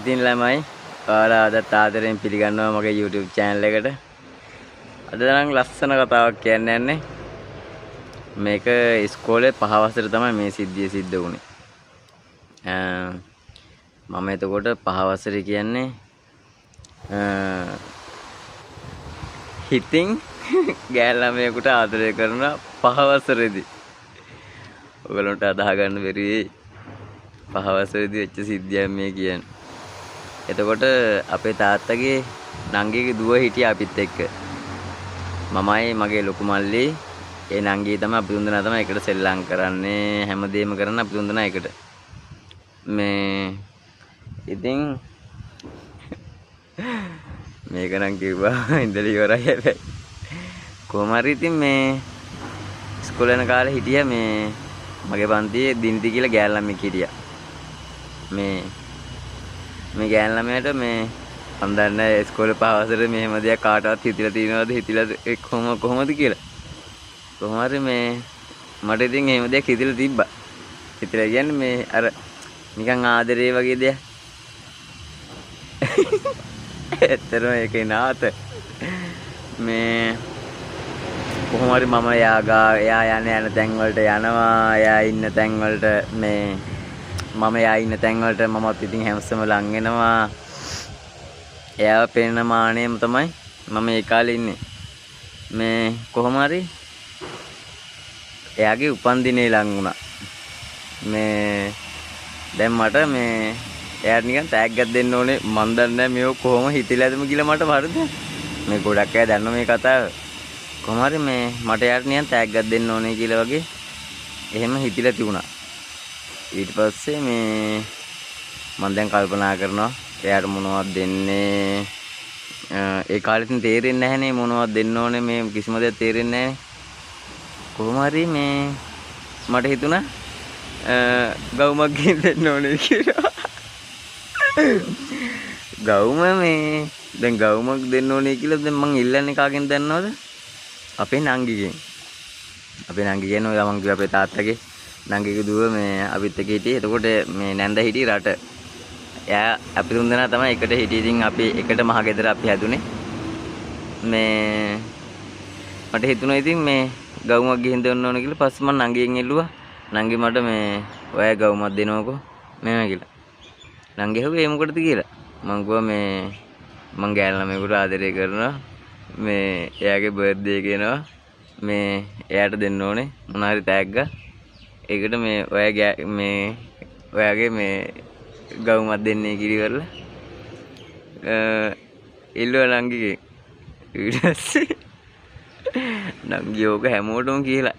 ඉතින් ළමයි ඔයාලා අදත් ආදරෙන් පිළිගන්නවා මගේ YouTube channel එකට. අද නම් ලස්සන කතාවක් කියන්න යන්නේ. මේක ඉස්කෝලේ 5 වසරේ තමයි මේ සිද්ධිය සිද්ධ වුනේ. මම එතකොට 5 වසරේ කියන්නේ හිතින් ගෑල් ළමයෙකුට ආදරය කරන 5 වසරේදී. ඔයගලන්ට අදාහ ගන්න බැරි වෙයි. 5 වසරේදී වෙච්ච සිද්ධියක් මේ කියන්නේ. එතකොට අපේ තාත්තගේ නංගිගේ දුව හිටියා අපිත් එක්ක. මමයි මගේ ලොකු මල්ලි ඒ නංගී තමයි අපි තුන්දෙනා තමයි එකට සෙල්ලම් කරන්නේ හැමදේම කරන්න අපි තුන්දෙනා එකට. මේ ඉතින් මේක නම් කිව්වා ඉඳලා ඉවරයි හැබැයි. කොහොම හරි ඉතින් මේ ඉස්කෝලේ යන කාලේ හිටියා මේ මගේ පන්තියේ දිනිති කියලා ගෑල් ළමෙක් හිටියා. මේ ගෑන් ළමයාට මේ මම දන්නේ ඉස්කෝලේ 5 වසරේ මෙහෙම දෙයක් කාටවත් හිතිලා තියෙනවද හිතිලා කොහොමද කියලා. කොහොම හරි මේ මට ඉතින් එහෙම දෙයක් හිතිලා තිබ්බා. හිතිලා කියන්නේ මේ අර නිකන් ආදරේ වගේ දෙයක්. ඇත්තටම ඒකේ නාත මේ කොහොම හරි මම එයා යන තැන් වලට යනවා. එයා ඉන්න තැන් වලට මේ මම එයා ඉන්න තැන් වලට මමත් ඉතින් හැමස්සම ලං වෙනවා. එයාව පේන මානෙම තමයි මම ඒ කාලේ ඉන්නේ. මේ කොහොම හරි එයාගේ උපන්දිනේ ලං වුණා. මේ දැන් මට මේ එයාට නිකන් තෑග්ගක් දෙන්න ඕනේ. මන් දන්නේ මේ කොහොම හිතිලාදම කියලා මට වරද. මේ ගොඩක් අය දන්න මේ කතාව. කොහොම හරි මේ මට එයාට නිකන් තෑග්ගක් දෙන්න ඕනේ කියලා වගේ එහෙම හිතිලා තිබුණා. ඊට පස්සේ මේ මම දැන් කල්පනා කරනවා එයාට මොනවද දෙන්නේ. ඒ කාලෙත් තේරෙන්නේ නැහනේ මොනවද දෙන්න ඕනේ මේ කිසිම දෙයක් තේරෙන්නේ නැහැ. කොහොම හරි මේ මට හිතුණා ගවුමක් ගෙන් දෙන්න ඕනේ කියලා. ගවුම මේ දැන් ගවුමක් දෙන්න ඕනේ කියලා දැන් මං ඉල්ලන්නේ කාගෙන් දන්නවද? අපේ නංගිගෙන්. අපේ නංගි කියන්නේ ඔය මං කිව්ව අපේ තාත්තගේ නංගිගේ දුව මේ අපිත් එක්ක හිටියේ. එතකොට මේ නැන්ද හිටියේ රට. එයා අපි තුන්දෙනා තමයි එකට හිටියේ. ඉතින් අපි එකට මහ ගෙදර අපි හැදුනේ. මේ මට හිතුණා ඉතින් මේ ගවුමක් ගිහින් දෙන්න ඕන කියලා. පස්සේ මම නංගියෙන් එල්ලුවා. නංගි මට මේ ඔය ගවුමක් දෙනවකෝ මෙහෙම කියලා. නංගි හුවේ ඒ මොකටද කියලා. මං කිව්වා මේ මං ගෑල් ළමයෙකුට ආදරය කරනවා. මේ එයාගේ බර්ත්ඩේ එක එනවා. මේ එයාට දෙන්න ඕනේ මොන හරි තෑග්ගක්. ඒකට මේ ඔයාගේ මේ ගවුමක් දෙන්නේ කිරිවරලා ඉල්ලුවා නංගිගේ. ඊට පස්සේ නංගි ඕක හැමෝටම කියලා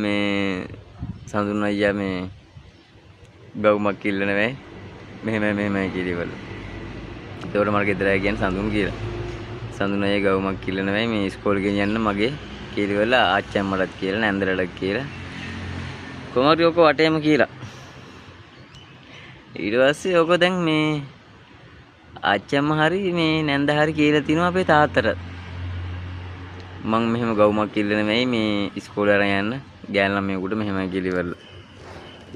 මේ සඳුන් අයියා මේ ගවුමක් ඉල්ලන වෙයි මෙහෙමයි කිරිවරලා. ඒකට මට ගෙදර ආයි කියන්නේ සඳුන් කියලා. සඳුන් අයියා ගවුමක් ඉල්ලන වෙයි මේ ඉස්කෝලේ ගෙනියන්න මගේ කිරිවරලා ආච්චි අම්මලත් කියලා නැන්දලට කියලා. කොහොමද ඔක වටේම කියලා. ඊට පස්සේ ඔක දැන් මේ ආච්චිම හරි මේ නැන්ද හරි කියලා තිනවා අපේ තාත්තට. මං මෙහෙම ගවුමක් ඉල්ලන වෙයි මේ ඉස්කෝලේ අරන් යන්න ගෑන් ළමයෙකුට මෙහෙමයි කිලිවරලා.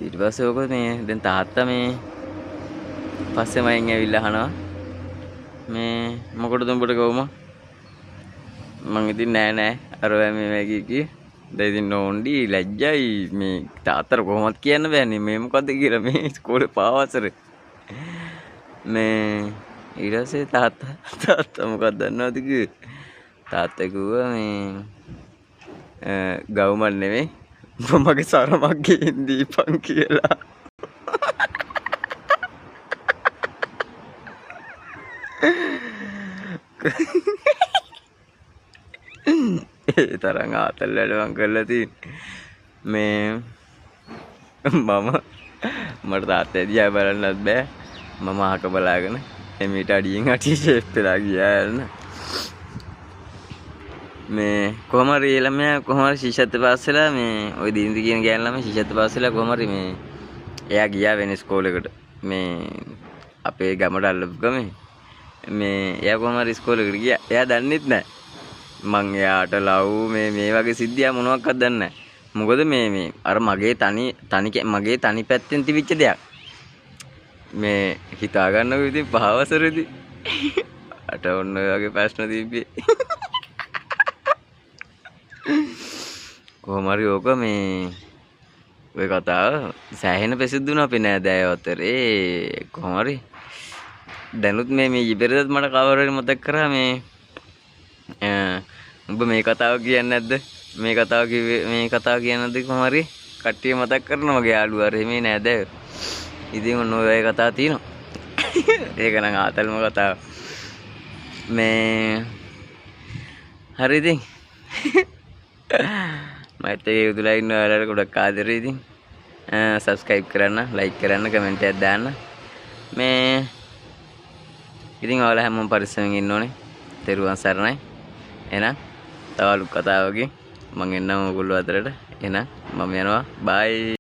ඊට පස්සේ ඔක මේ දැන් තාත්තා මේ පස්සේ මයින් ඇවිල්ලා අහනවා මේ මොකටද උඹට ගවුම? මං ඉතින් නෑ අර මේ කී දැන් ඉතින් නෝන්ඩි ලැජ්ජයි මේ තාත්තට කොහොමද කියන්න බෑනේ මේ මොකද්ද කියලා මේ ඉස්කෝලේ 5 වසරේ. මේ ඊට පස්සේ තාත්තා මොකක්ද දන්නවද කිව්වේ? තාත්තා කිව්වා මේ ගවුමක් නෙමෙයි මගේ සරමක් ගෙන් දීපන් කියලා. ඒ තරම් ආතල් වැඩ කරලා තියෙන්නේ. මේ මට තාත්තා දිහා බලන්නත් බෑ. මම අහක බලාගෙන එමෙට අඩියෙන් අඩිය ෂේප් වෙලා ගියා යන්න. මේ කොහොම හරි ළමයා කොහොම හරි ශිෂ්‍යත්ව පාස් වෙලා මේ ওই දිනිදි කියන ගෑන් ළමයා ශිෂ්‍යත්ව පාස් වෙලා කොහොම හරි මේ එයා ගියා වෙන ඉස්කෝලේකට. මේ අපේ ගමට අල්ලපු ගමේ මේ එයා කොහොම හරි ඉස්කෝලේකට ගියා. එයා දන්නෙත් නැහැ. මං එයාට ලව් මේ වගේ සිද්ධියක් මොනවක්වත් දන්නේ නැහැ. මොකද මේ අර මගේ තනි පැත්තෙන් තිබිච්ච දෙයක්. මේ හිතා ගන්නකො ඉතින් 5 වසරේදී අට ඔන්න ඔය වගේ ප්‍රශ්න තිබ්බේ. කොහොම හරි ඕක මේ ඔය කතාව සෑහෙන ප්‍රසිද්ධ අපේ නෑදෑයෝ අතරේ. කොහොම හරි දැනුත් මේ ඉබෙරදත් මට කවර හරි මතක් කරා මේ උඹ මේ කතාව කියන්නේ නැද්ද? මේ කතාව කිව්වේ මේ කතාව කියන්නේ නැද්ද කොහොම හරි කට්ටිය මතක් කරනවා මගේ යාළුවා හරි මේ නෑදෑයෝ. ඉතින් ඔන්න ඔය කතාව තියෙනවා. ඒක නම් ආතල්ම කතාව. මේ හරි ඉතින් මයිත් එකේ උදලා ඉන්න ඔයාලට ගොඩක් ආදරේ ඉතින් සබ්ස්ක්‍රයිබ් කරන්න, ලයික් කරන්න, කමෙන්ට් එකක් දාන්න. මේ ඉතින් ඔයාලා හැමෝම පරිස්සමෙන් ඉන්න ඕනේ. තෙරුවන් සරණයි. එහෙනම් තව අලුත් කතාවකින් මම එන්නම් ඔයගොල්ලෝ අතරට. එහෙනම් මම යනවා. බයි.